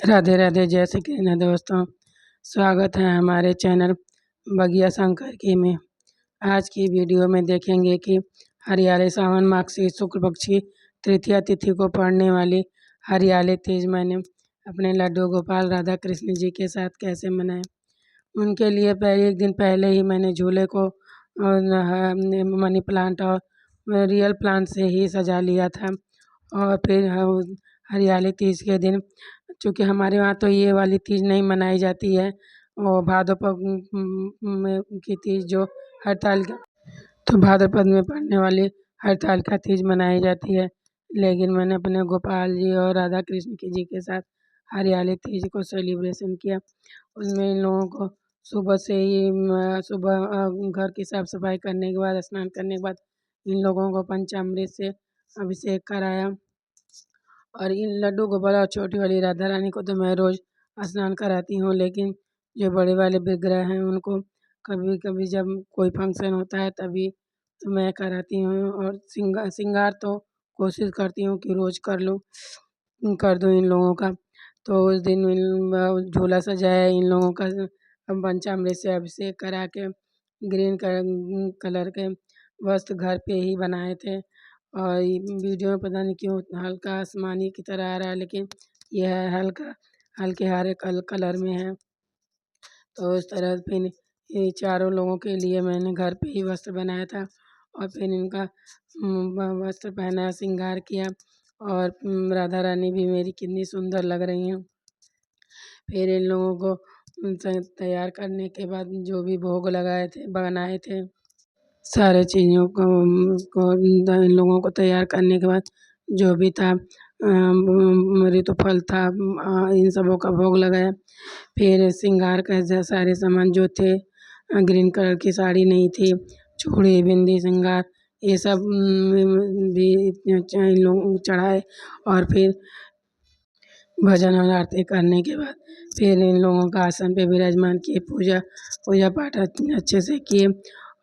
राधे राधे, जय श्री कृष्ण दोस्तों। स्वागत है हमारे चैनल बगिया शंकर की में। आज की वीडियो में देखेंगे कि हरियाली सावन मार्गशीर्ष शुक्ल पक्ष की तृतीया तिथि को पड़ने वाली हरियाली तीज मैंने अपने लड्डू गोपाल राधा कृष्ण जी के साथ कैसे मनाए। उनके लिए पहले एक दिन पहले ही मैंने झूले को मनी प्लांट और रियल प्लांट से ही सजा लिया था। और फिर हरियाली तीज के दिन, चूँकि हमारे वहाँ तो ये वाली तीज नहीं मनाई जाती है, और भाद्रपद में की तीज जो हड़तालिका, तो भाद्रपद में पड़ने वाली हड़तालिका तीज मनाई जाती है। लेकिन मैंने अपने गोपाल जी और राधा कृष्ण की जी के साथ हरियाली तीज को सेलिब्रेशन किया। उसमें इन लोगों को सुबह से ही सुबह घर की साफ सफाई करने के बाद, स्नान करने के बाद, इन लोगों को पंचामृत से अभिषेक कराया। और इन लड्डू गोपाल और छोटी वाली राधा रानी को तो मैं रोज़ स्नान कराती हूँ, लेकिन जो बड़े वाले विग्रह हैं उनको कभी कभी जब कोई फंक्शन होता है तभी तो मैं कराती हूँ। और श्रृंगार तो कोशिश करती हूँ कि रोज़ कर दूँ इन लोगों का। तो उस दिन झूला सजाया इन लोगों का, पंचामृत से अभिषेक करा के ग्रीन कलर के वस्त्र घर पे ही बनाए थे। और ये वीडियो में पता नहीं क्यों हल्का आसमानी की तरह आ रहा है, लेकिन यह हल्का हल्के हरे कलर में है। तो इस तरह फिर ये चारों लोगों के लिए मैंने घर पे ही वस्त्र बनाया था, और फिर इनका वस्त्र पहनाया, श्रृंगार किया। और राधा रानी भी मेरी कितनी सुंदर लग रही हैं। फिर इन लोगों को तैयार करने के बाद जो भी भोग बनाए थे, सारे चीज़ों को इन लोगों को तैयार करने के बाद जो भी था, ऋतुफल था, इन सबों का भोग लगाया। फिर श्रृंगार का सारे सामान जो थे, ग्रीन कलर की साड़ी नहीं थी, चूड़ी बिंदी श्रृंगार ये सब भी इन लोगों चढ़ाए। और फिर भजन और आरती करने के बाद फिर इन लोगों का आसन पे विराजमान किए, पूजा पाठ अच्छे से किए।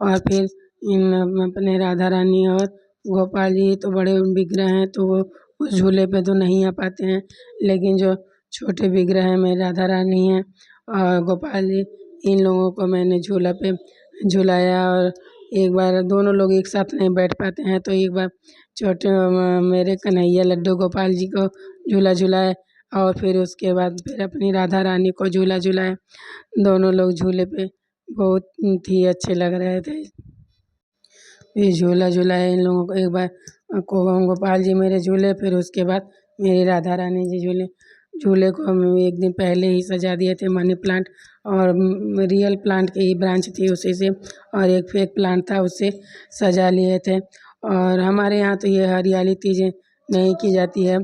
और फिर इन अपने राधा रानी और गोपाल जी तो बड़े विग्रह हैं, तो वो उस झूले पे तो नहीं आ पाते हैं, लेकिन जो छोटे विग्रह हैं मेरे राधा रानी हैं और गोपाल जी, इन लोगों को मैंने झूला पे झुलाया। और एक बार दोनों लोग एक साथ नहीं बैठ पाते हैं, तो एक बार छोटे मेरे कन्हैया लड्डू गोपाल जी को झूला झुलाए, और फिर उसके बाद फिर अपनी राधा रानी को झूला झुलाए। दोनों लोग झूले पे बहुत ही अच्छे लग रहे थे। ये झूला झुलाए इन लोगों को, एक बार गोपाल जी मेरे झूले, फिर उसके बाद मेरी राधा रानी जी झूले। झूले को हम एक दिन पहले ही सजा दिए थे, मनी प्लांट और रियल प्लांट की ही ब्रांच थी उसी से, और एक फेक प्लांट था उससे सजा लिए थे। और हमारे यहाँ तो ये हरियाली तीजें नहीं की जाती है।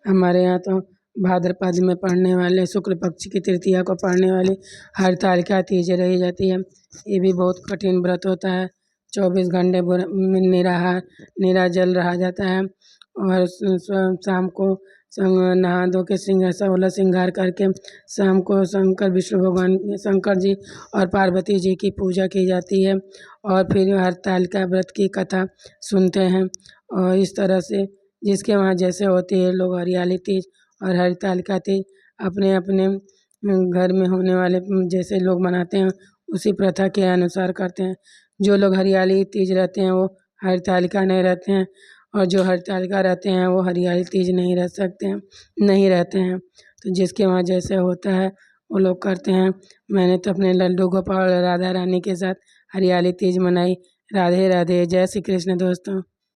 हमारे यहाँ तो भाद्रपद में पड़ने वाले शुक्ल पक्ष की तृतीया को पड़ने वाली हरतालिका तीज रही जाती है। ये भी बहुत कठिन व्रत होता है। 24 घंटे निराजल रहा जाता है। और शाम को नहा धो के श्रृंगार करके शाम को शंकर जी और पार्वती जी की पूजा की जाती है। और फिर हरतालिका व्रत की कथा सुनते हैं। और इस तरह से जिसके वहाँ जैसे होती है, लोग हरियाली तीज और हरतालिका तीज अपने अपने घर में होने वाले जैसे लोग मनाते हैं उसी प्रथा के अनुसार करते हैं। जो लोग हरियाली तीज रहते हैं वो हरतालिका नहीं रहते हैं, और जो हरतालिका रहते हैं वो हरियाली तीज नहीं रहते हैं। तो जिसके वहाँ जैसे होता है वो लोग करते हैं। मैंने तो अपने लड्डू गोपाल और राधा रानी के साथ हरियाली तीज मनाई। राधे राधे, जय श्री कृष्ण दोस्तों।